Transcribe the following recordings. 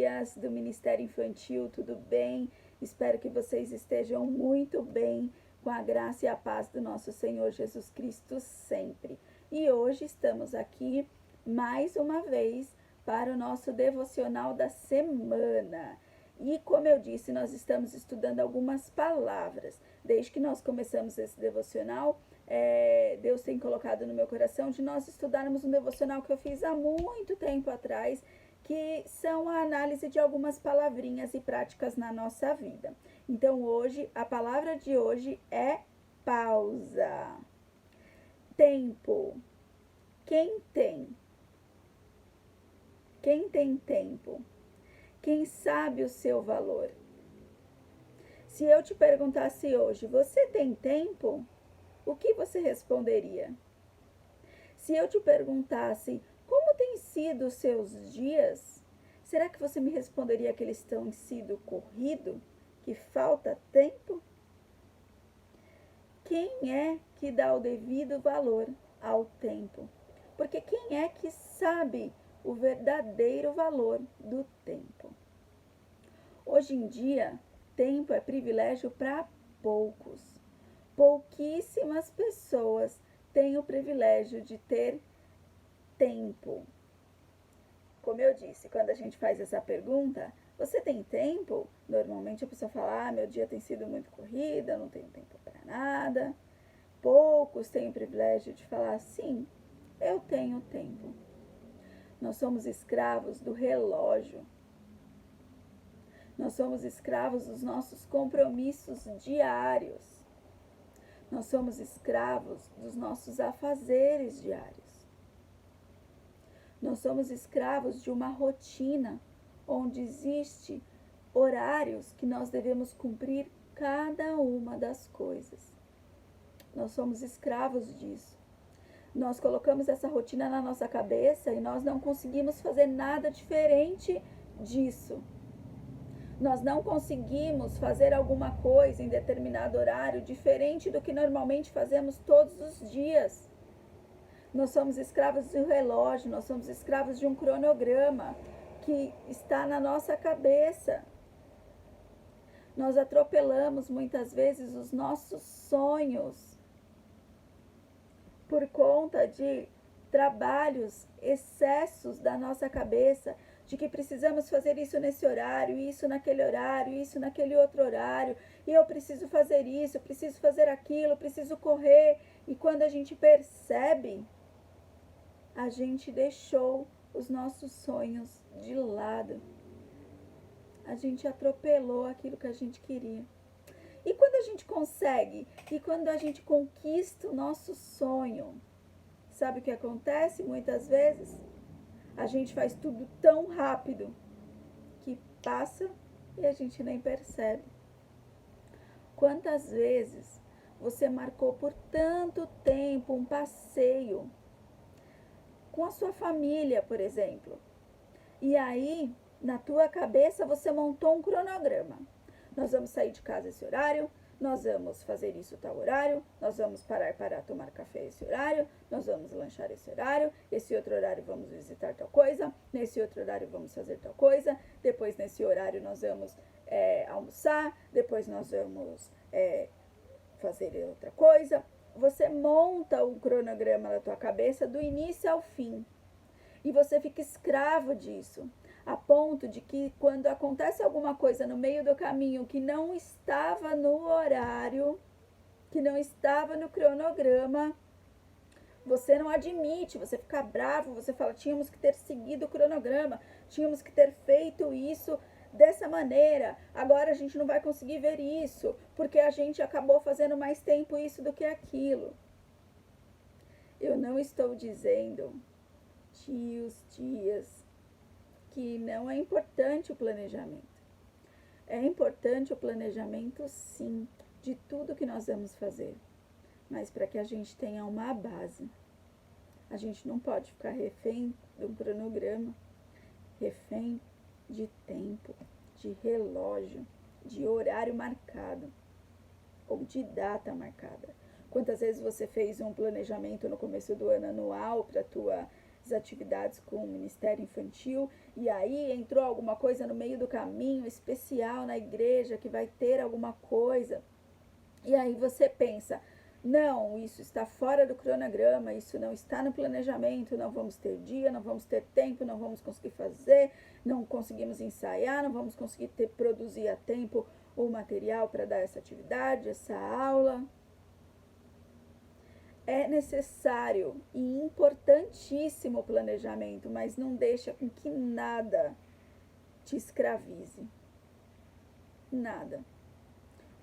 dias do Ministério Infantil, tudo bem? Espero que vocês estejam muito bem, com a graça e a paz do nosso Senhor Jesus Cristo sempre. E hoje estamos aqui mais uma vez para o nosso devocional da semana. E como eu disse, nós estamos estudando algumas palavras. Desde que nós começamos esse devocional, Deus tem colocado no meu coração de nós estudarmos um devocional que eu fiz há muito tempo atrás, que são a análise de algumas palavrinhas e práticas na nossa vida. Então hoje, a palavra de hoje é pausa. Tempo. Quem tem? Quem tem tempo? Quem sabe o seu valor? Se eu te perguntasse hoje, você tem tempo? O que você responderia? Se eu te perguntasse, como têm sido os seus dias? Será que você me responderia que eles têm sido corrido? Que falta tempo? Quem é que dá o devido valor ao tempo? Porque quem é que sabe o verdadeiro valor do tempo? Hoje em dia, tempo é privilégio para poucos. Pouquíssimas pessoas têm o privilégio de ter tempo. Como eu disse, quando a gente faz essa pergunta, você tem tempo? Normalmente a pessoa fala, meu dia tem sido muito corrido, eu não tenho tempo para nada. Poucos têm o privilégio de falar, sim, eu tenho tempo. Nós somos escravos do relógio. Nós somos escravos dos nossos compromissos diários. Nós somos escravos dos nossos afazeres diários. Nós somos escravos de uma rotina onde existe horários que nós devemos cumprir cada uma das coisas. Nós somos escravos disso. Nós colocamos essa rotina na nossa cabeça e nós não conseguimos fazer nada diferente disso. Nós não conseguimos fazer alguma coisa em determinado horário diferente do que normalmente fazemos todos os dias. Nós somos escravos do relógio, nós somos escravos de um cronograma que está na nossa cabeça. Nós atropelamos muitas vezes os nossos sonhos por conta de trabalhos, excessos da nossa cabeça, de que precisamos fazer isso nesse horário, isso naquele horário, isso naquele outro horário, e eu preciso fazer isso, eu preciso fazer aquilo, eu preciso correr. E quando a gente percebe, a gente deixou os nossos sonhos de lado. A gente atropelou aquilo que a gente queria. E quando a gente consegue, e quando a gente conquista o nosso sonho, sabe o que acontece muitas vezes? A gente faz tudo tão rápido que passa e a gente nem percebe. Quantas vezes você marcou por tanto tempo um passeio com a sua família, por exemplo, e aí na tua cabeça você montou um cronograma. Nós vamos sair de casa esse horário, nós vamos fazer isso tal horário, nós vamos parar para tomar café esse horário, nós vamos lanchar esse horário, esse outro horário vamos visitar tal coisa, nesse outro horário vamos fazer tal coisa, depois nesse horário nós vamos almoçar, depois nós vamos fazer outra coisa. Você monta o cronograma na tua cabeça do início ao fim e você fica escravo disso. A ponto de que quando acontece alguma coisa no meio do caminho que não estava no horário, que não estava no cronograma, você não admite, você fica bravo, você fala, tínhamos que ter seguido o cronograma, tínhamos que ter feito isso dessa maneira, agora a gente não vai conseguir ver isso, porque a gente acabou fazendo mais tempo isso do que aquilo. Eu não estou dizendo, tias, que não é importante o planejamento. É importante o planejamento, sim, de tudo que nós vamos fazer. Mas para que a gente tenha uma base. A gente não pode ficar refém de um cronograma, refém de tempo, de relógio, de horário marcado ou de data marcada. Quantas vezes você fez um planejamento no começo do ano anual para a tua as atividades com o Ministério Infantil, e aí entrou alguma coisa no meio do caminho especial na igreja que vai ter alguma coisa. E aí você pensa, não, isso está fora do cronograma, isso não está no planejamento, não vamos ter dia, não vamos ter tempo, não vamos conseguir fazer, não conseguimos ensaiar, não vamos conseguir produzir a tempo o material para dar essa atividade, essa aula. É necessário e importantíssimo o planejamento, mas não deixa com que nada te escravize. Nada.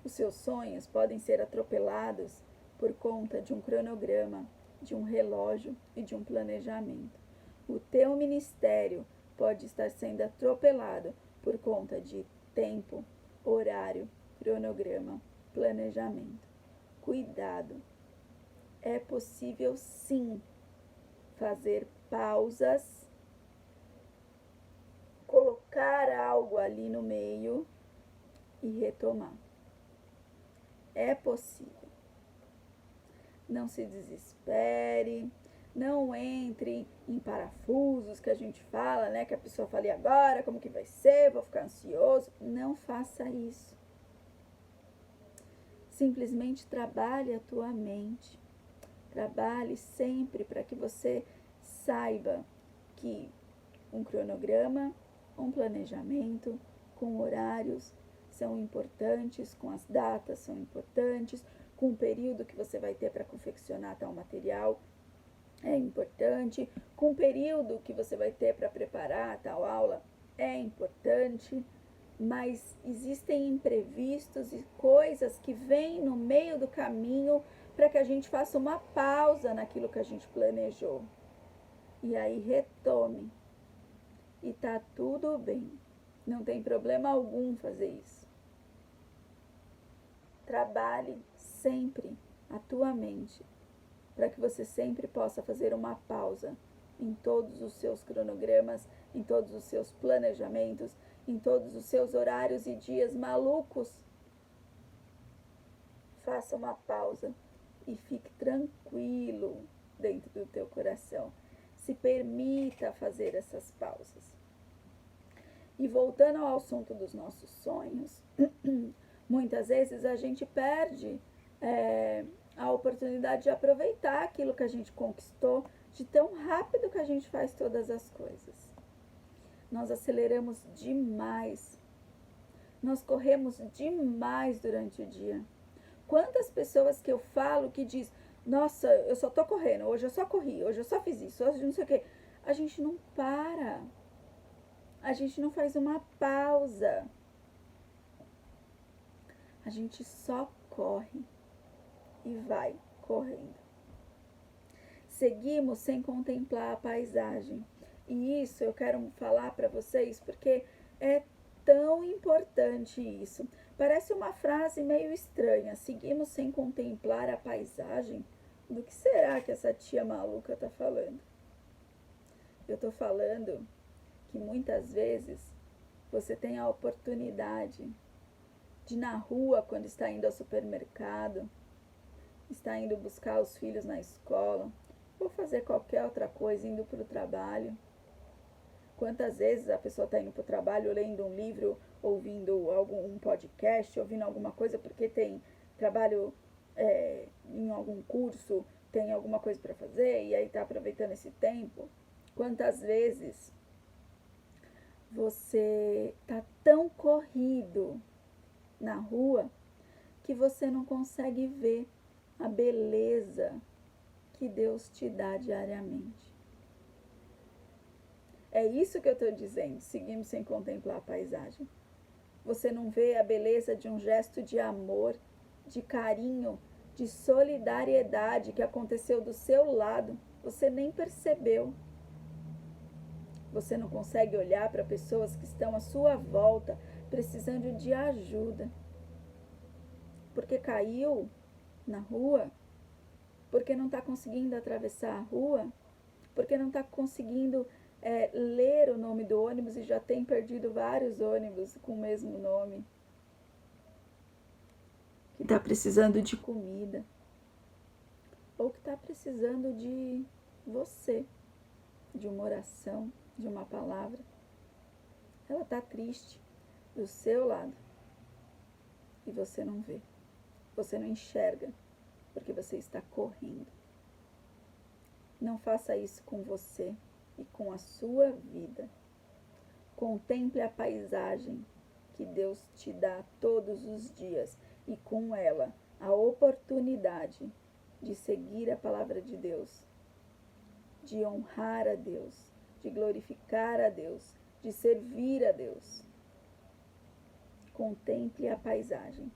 Os seus sonhos podem ser atropelados por conta de um cronograma, de um relógio e de um planejamento. O teu ministério pode estar sendo atropelado por conta de tempo, horário, cronograma, planejamento. Cuidado! É possível sim fazer pausas, colocar algo ali no meio e retomar. É possível. Não se desespere, não entre em parafusos que a gente fala, né? Que a pessoa fala, e agora, como que vai ser? Vou ficar ansioso. Não faça isso. Simplesmente trabalhe a tua mente. Trabalhe sempre para que você saiba que um cronograma, um planejamento com horários são importantes, com as datas são importantes, com o período que você vai ter para confeccionar tal material é importante, com o período que você vai ter para preparar tal aula é importante, mas existem imprevistos e coisas que vêm no meio do caminho para que a gente faça uma pausa naquilo que a gente planejou. E aí retome. E tá tudo bem. Não tem problema algum fazer isso. Trabalhe sempre a tua mente para que você sempre possa fazer uma pausa em todos os seus cronogramas, em todos os seus planejamentos, em todos os seus horários e dias malucos. Faça uma pausa e fique tranquilo dentro do teu coração. Se permita fazer essas pausas. E voltando ao assunto dos nossos sonhos, muitas vezes a gente perde a oportunidade de aproveitar aquilo que a gente conquistou de tão rápido que a gente faz todas as coisas. Nós aceleramos demais. Nós corremos demais durante o dia. Quantas pessoas que eu falo que diz, nossa, eu só tô correndo, hoje eu só corri, hoje eu só fiz isso, hoje não sei o quê. A gente não para. A gente não faz uma pausa. A gente só corre e vai correndo. Seguimos sem contemplar a paisagem. E isso eu quero falar para vocês porque é tão importante isso. Parece uma frase meio estranha. Seguimos sem contemplar a paisagem. Do que será que essa tia maluca está falando? Eu estou falando que muitas vezes você tem a oportunidade de na rua, quando está indo ao supermercado, está indo buscar os filhos na escola, ou fazer qualquer outra coisa, indo para o trabalho. Quantas vezes a pessoa está indo para o trabalho, lendo um livro, ouvindo um podcast, ouvindo alguma coisa, porque tem trabalho em algum curso, tem alguma coisa para fazer, e aí está aproveitando esse tempo. Quantas vezes você está tão corrido na rua que você não consegue ver a beleza que Deus te dá diariamente. É isso que eu estou dizendo, seguimos sem contemplar a paisagem. Você não vê a beleza de um gesto de amor, de carinho, de solidariedade que aconteceu do seu lado, você nem percebeu. Você não consegue olhar para pessoas que estão à sua volta precisando de ajuda. Porque caiu na rua, porque não está conseguindo atravessar a rua, porque não está conseguindo ler o nome do ônibus e já tem perdido vários ônibus com o mesmo nome. Que está precisando de comida. Ou que está precisando de você, de uma oração, de uma palavra. Ela está triste do seu lado e você não vê, você não enxerga, porque você está correndo. Não faça isso com você e com a sua vida. Contemple a paisagem que Deus te dá todos os dias e com ela a oportunidade de seguir a palavra de Deus, de honrar a Deus, de glorificar a Deus, de servir a Deus. Contemple a paisagem.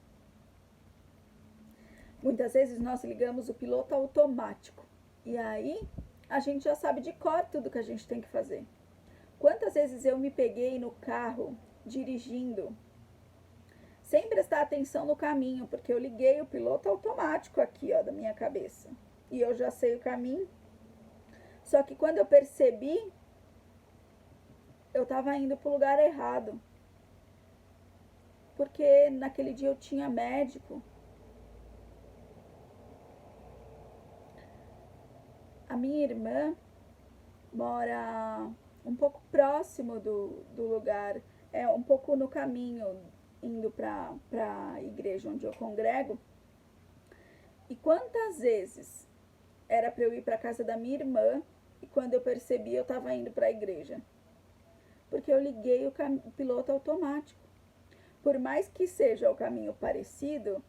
Muitas vezes nós ligamos o piloto automático e aí a gente já sabe de cor tudo que a gente tem que fazer. Quantas vezes eu me peguei no carro dirigindo sem prestar atenção no caminho, porque eu liguei o piloto automático aqui, ó, da minha cabeça. E eu já sei o caminho. Só que quando eu percebi, eu estava indo para o lugar errado. Porque naquele dia eu tinha médico. A minha irmã mora um pouco próximo do lugar, um pouco no caminho, indo para a igreja onde eu congrego. E quantas vezes era para eu ir para a casa da minha irmã e quando eu percebi eu estava indo para a igreja? Porque eu liguei o piloto automático. Por mais que seja o caminho parecido,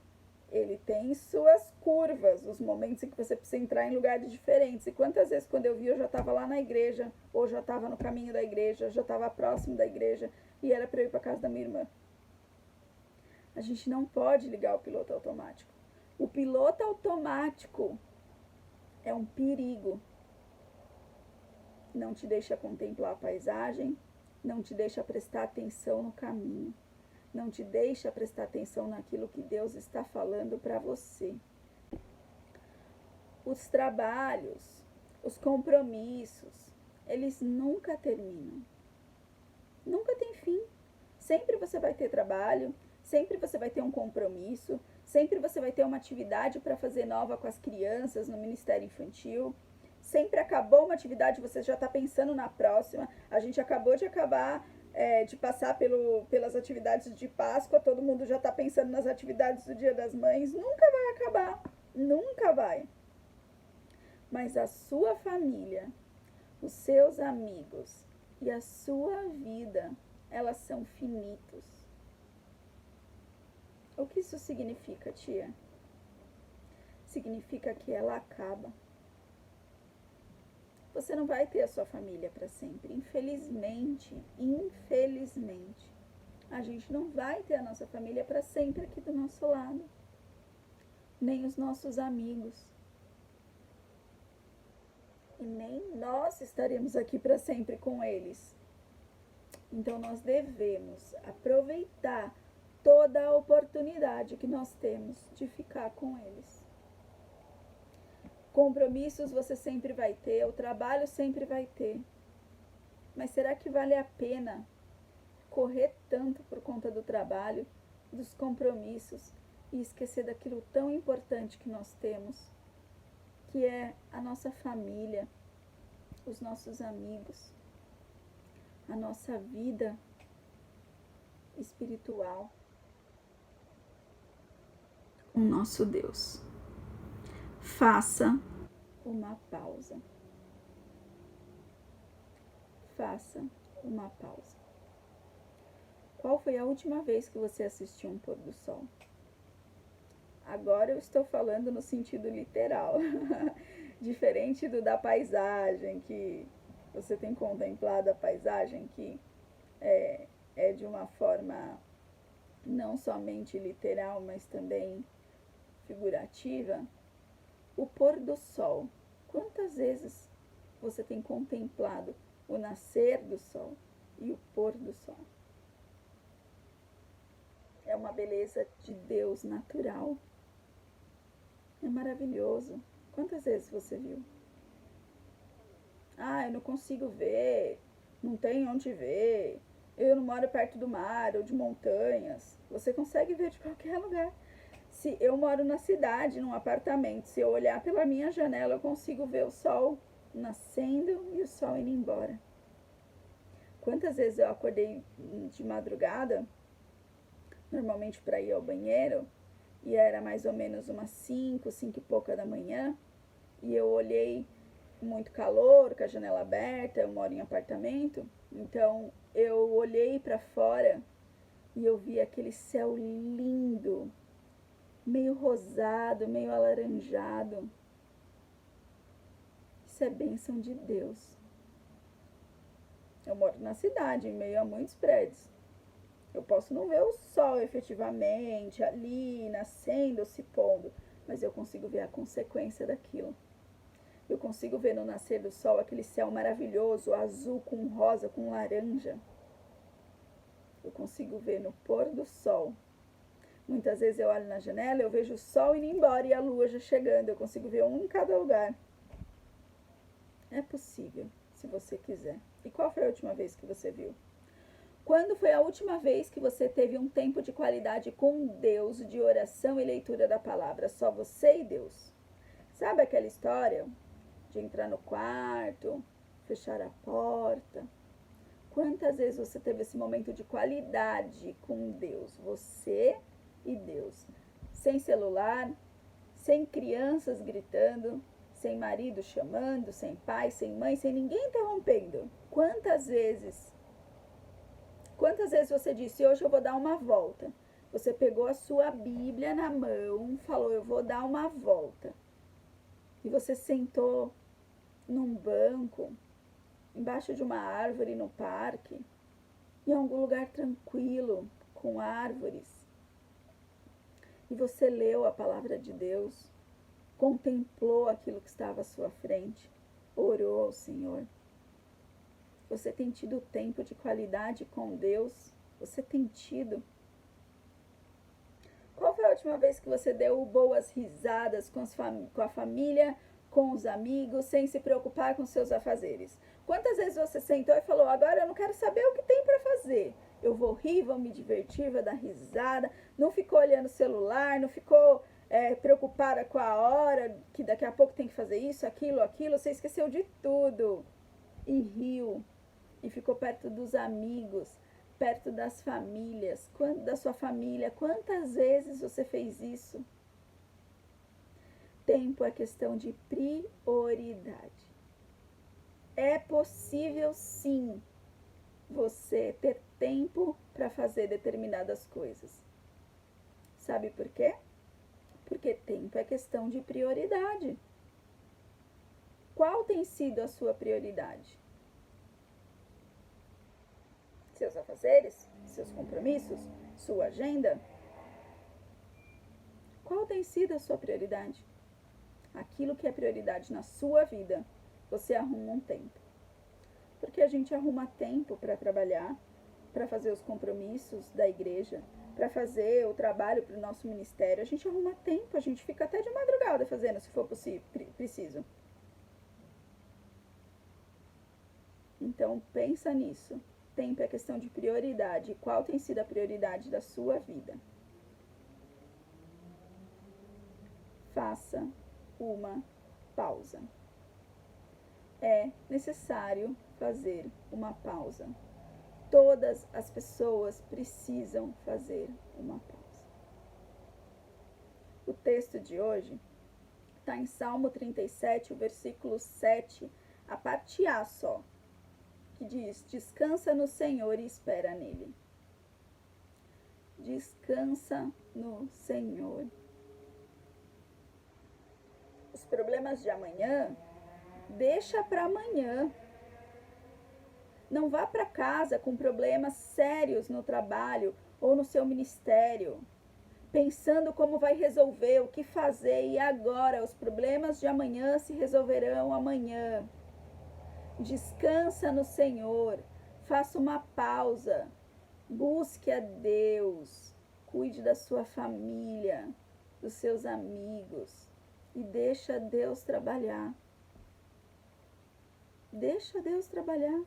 ele tem suas curvas, os momentos em que você precisa entrar em lugares diferentes. E quantas vezes quando eu vi eu já estava lá na igreja, ou já estava no caminho da igreja, já estava próximo da igreja e era para eu ir para a casa da minha irmã. A gente não pode ligar o piloto automático. O piloto automático é um perigo. Não te deixa contemplar a paisagem, não te deixa prestar atenção no caminho, não te deixa prestar atenção naquilo que Deus está falando para você. Os trabalhos, os compromissos, eles nunca terminam. Nunca tem fim. Sempre você vai ter trabalho, sempre você vai ter um compromisso, sempre você vai ter uma atividade para fazer nova com as crianças no Ministério Infantil. Sempre acabou uma atividade, você já está pensando na próxima. A gente acabou de passar pelas atividades de Páscoa, todo mundo já está pensando nas atividades do Dia das Mães. Nunca vai acabar, nunca vai. Mas a sua família, os seus amigos e a sua vida, elas são finitos. O que isso significa, tia? Significa que ela acaba. Você não vai ter a sua família para sempre. Infelizmente, a gente não vai ter a nossa família para sempre aqui do nosso lado. Nem os nossos amigos. E nem nós estaremos aqui para sempre com eles. Então nós devemos aproveitar toda a oportunidade que nós temos de ficar com eles. Compromissos você sempre vai ter, o trabalho sempre vai ter. Mas será que vale a pena correr tanto por conta do trabalho, dos compromissos e esquecer daquilo tão importante que nós temos, que é a nossa família, os nossos amigos, a nossa vida espiritual com o nosso Deus? Faça uma pausa. Faça uma pausa. Qual foi a última vez que você assistiu um pôr do sol? Agora eu estou falando no sentido literal. Diferente do da paisagem, que você tem contemplado a paisagem, que é de uma forma não somente literal, mas também figurativa. O pôr do sol. Quantas vezes você tem contemplado o nascer do sol e o pôr do sol? É uma beleza de Deus natural. É maravilhoso. Quantas vezes você viu? Eu não consigo ver, não tem onde ver, eu não moro perto do mar ou de montanhas. Você consegue ver de qualquer lugar. Se eu moro na cidade, num apartamento, se eu olhar pela minha janela, eu consigo ver o sol nascendo e o sol indo embora. Quantas vezes eu acordei de madrugada, normalmente para ir ao banheiro, e era mais ou menos umas 5 e pouca da manhã, e eu olhei muito calor, com a janela aberta, eu moro em apartamento, então eu olhei para fora e eu vi aquele céu lindo, meio rosado, meio alaranjado. Isso é bênção de Deus. Eu moro na cidade, em meio a muitos prédios. Eu posso não ver o sol efetivamente ali, nascendo ou se pondo, mas eu consigo ver a consequência daquilo. Eu consigo ver no nascer do sol aquele céu maravilhoso, azul com rosa, com laranja. Eu consigo ver no pôr do sol. Muitas vezes eu olho na janela, eu vejo o sol indo embora e a lua já chegando. Eu consigo ver um em cada lugar. É possível, se você quiser. E qual foi a última vez que você viu? Quando foi a última vez que você teve um tempo de qualidade com Deus, de oração e leitura da palavra? Só você e Deus. Sabe aquela história de entrar no quarto, fechar a porta? Quantas vezes você teve esse momento de qualidade com Deus? Você e Deus. Sem celular, sem crianças gritando, sem marido chamando, sem pai, sem mãe, sem ninguém interrompendo. Quantas vezes você disse, hoje eu vou dar uma volta? Você pegou a sua Bíblia na mão, falou, eu vou dar uma volta. E você sentou num banco, embaixo de uma árvore no parque, em algum lugar tranquilo, com árvores. E você leu a palavra de Deus, contemplou aquilo que estava à sua frente, orou ao Senhor. Você tem tido tempo de qualidade com Deus? Você tem tido? Qual foi a última vez que você deu boas risadas com a família, com os amigos, sem se preocupar com seus afazeres? Quantas vezes você sentou e falou, agora eu não quero saber o que tem para fazer. Eu vou rir, vou me divertir, vou dar risada. Não ficou olhando o celular, não ficou preocupada com a hora, que daqui a pouco tem que fazer isso, aquilo. Você esqueceu de tudo. E riu. E ficou perto dos amigos, perto das famílias, da sua família. Quantas vezes você fez isso? Tempo é questão de prioridade. É possível, sim, você ter tempo para fazer determinadas coisas. Sabe por quê? Porque tempo é questão de prioridade. Qual tem sido a sua prioridade? Seus afazeres? Seus compromissos? Sua agenda? Qual tem sido a sua prioridade? Aquilo que é prioridade na sua vida, você arruma um tempo. Porque a gente arruma tempo para trabalhar, para fazer os compromissos da igreja, para fazer o trabalho para o nosso ministério. A gente arruma tempo, a gente fica até de madrugada fazendo, se for preciso. Então, pensa nisso. Tempo é questão de prioridade. Qual tem sido a prioridade da sua vida? Faça uma pausa. É necessário fazer uma pausa. Todas as pessoas precisam fazer uma pausa. O texto de hoje está em Salmo 37, o versículo 7, a parte A só, que diz, descansa no Senhor e espera nele. Descansa no Senhor. Os problemas de amanhã, deixa para amanhã. Não vá para casa com problemas sérios no trabalho ou no seu ministério, pensando como vai resolver, o que fazer, e agora os problemas de amanhã se resolverão amanhã. Descansa no Senhor, faça uma pausa, busque a Deus, cuide da sua família, dos seus amigos e deixa Deus trabalhar. Deixa Deus trabalhar.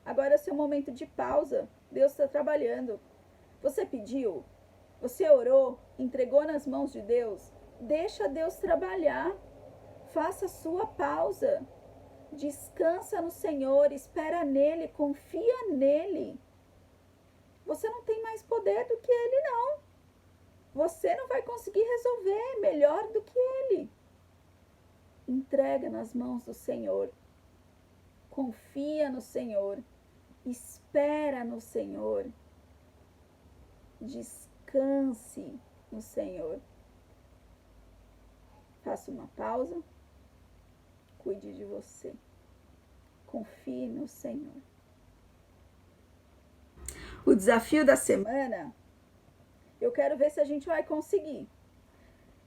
Agora é seu momento de pausa. Deus está trabalhando. Você pediu, você orou, entregou nas mãos de Deus. Deixa Deus trabalhar. Faça a sua pausa. Descansa no Senhor, espera nele, confia nele. Você não tem mais poder do que ele, não. Você não vai conseguir resolver melhor do que ele. Entrega nas mãos do Senhor. Confia no Senhor. Espera no Senhor. Descanse no Senhor. Faça uma pausa. Cuide de você. Confie no Senhor. O desafio da semana, eu quero ver se a gente vai conseguir.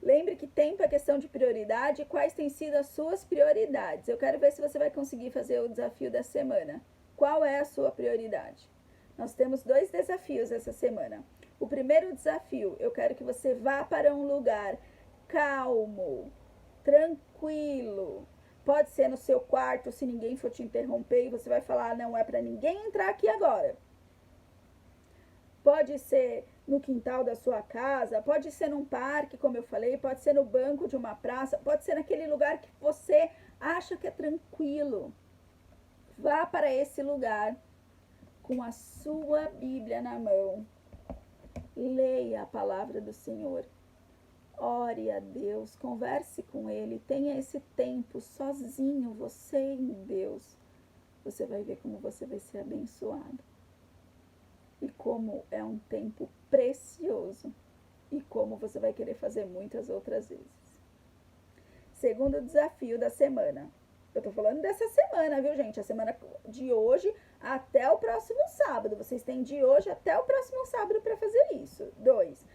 Lembre que tempo é questão de prioridade e quais têm sido as suas prioridades. Eu quero ver se você vai conseguir fazer o desafio da semana. Qual é a sua prioridade? Nós temos 2 desafios essa semana. O primeiro desafio, eu quero que você vá para um lugar calmo, tranquilo. Pode ser no seu quarto, se ninguém for te interromper e você vai falar, não é para ninguém entrar aqui agora. Pode ser no quintal da sua casa, pode ser num parque, como eu falei, pode ser no banco de uma praça, pode ser naquele lugar que você acha que é tranquilo. Vá para esse lugar com a sua Bíblia na mão. Leia a palavra do Senhor. Ore a Deus, converse com Ele, tenha esse tempo sozinho, você e Deus. Você vai ver como você vai ser abençoado. E como é um tempo precioso. E como você vai querer fazer muitas outras vezes. Segundo desafio da semana. Eu tô falando dessa semana, viu, gente? A semana de hoje até o próximo sábado. Vocês têm de hoje até o próximo sábado para fazer isso. 2.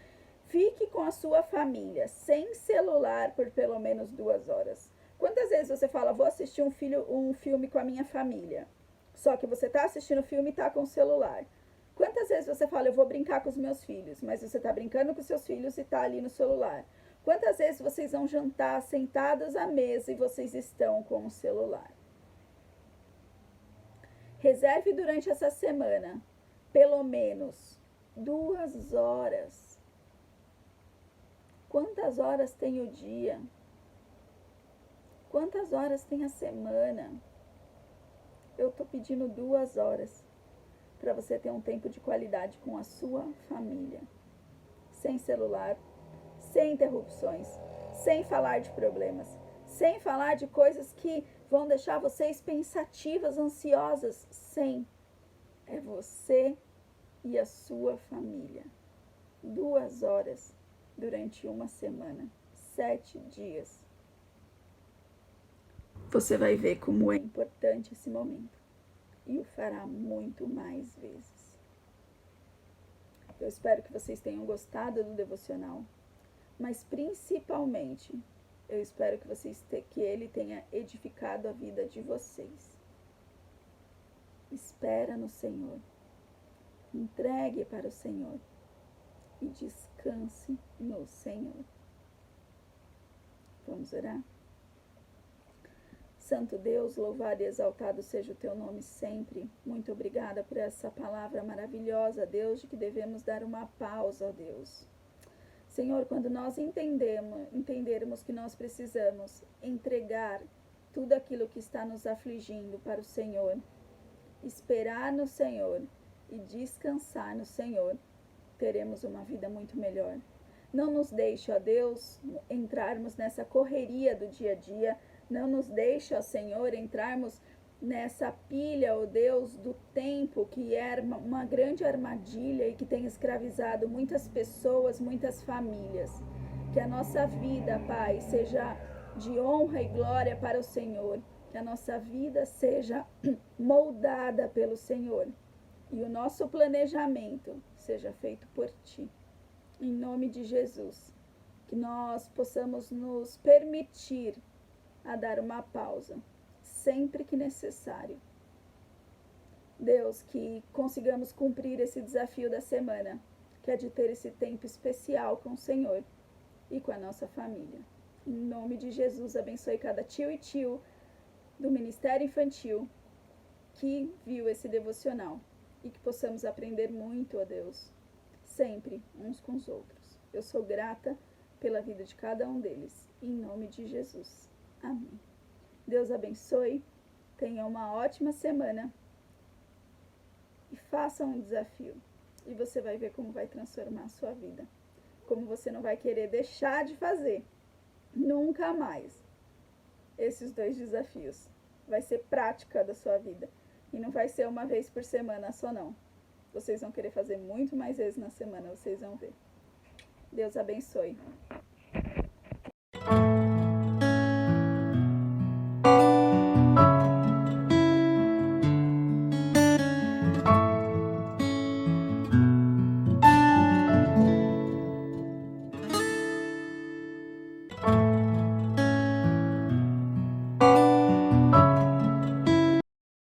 Fique com a sua família, sem celular por pelo menos 2 horas. Quantas vezes você fala, vou assistir um filme com a minha família? Só que você tá assistindo o filme e tá com o celular. Quantas vezes você fala, eu vou brincar com os meus filhos, mas você tá brincando com os seus filhos e tá ali no celular? Quantas vezes vocês vão jantar sentados à mesa e vocês estão com o celular? Reserve durante essa semana pelo menos 2 horas. Quantas horas tem o dia? Quantas horas tem a semana? Eu tô pedindo 2 horas para você ter um tempo de qualidade com a sua família. Sem celular, sem interrupções, sem falar de problemas, sem falar de coisas que vão deixar vocês pensativas, ansiosas. Sem. É você e a sua família. 2 horas durante uma semana, 7 dias. Você vai ver como é importante esse momento. E o fará muito mais vezes. Eu espero que vocês tenham gostado do devocional. Mas principalmente, eu espero que ele tenha edificado a vida de vocês. Espera no Senhor. Entregue para o Senhor. E descanse no Senhor. Vamos orar? Santo Deus, louvado e exaltado seja o teu nome sempre. Muito obrigada por essa palavra maravilhosa, Deus, de que devemos dar uma pausa, ó Deus. Senhor, quando nós entendermos que nós precisamos entregar tudo aquilo que está nos afligindo para o Senhor, esperar no Senhor e descansar no Senhor, teremos uma vida muito melhor. Não nos deixe, ó Deus, entrarmos nessa correria do dia a dia. Não nos deixe, ó Senhor, entrarmos nessa pilha, ó Deus, do tempo, que é uma grande armadilha e que tem escravizado muitas pessoas, muitas famílias. Que a nossa vida, Pai, seja de honra e glória para o Senhor. Que a nossa vida seja moldada pelo Senhor. E o nosso planejamento seja feito por Ti. Em nome de Jesus. Que nós possamos nos permitir a dar uma pausa, sempre que necessário. Deus, que consigamos cumprir esse desafio da semana, que é de ter esse tempo especial com o Senhor e com a nossa família. Em nome de Jesus, abençoe cada tio e tio do Ministério Infantil que viu esse devocional e que possamos aprender muito, ó Deus, sempre uns com os outros. Eu sou grata pela vida de cada um deles, em nome de Jesus. Amém. Deus abençoe. Tenha uma ótima semana e faça um desafio. E você vai ver como vai transformar a sua vida. Como você não vai querer deixar de fazer. Nunca mais. Esses 2 desafios. Vai ser prática da sua vida. E não vai ser uma vez por semana só não. Vocês vão querer fazer muito mais vezes na semana, vocês vão ver. Deus abençoe.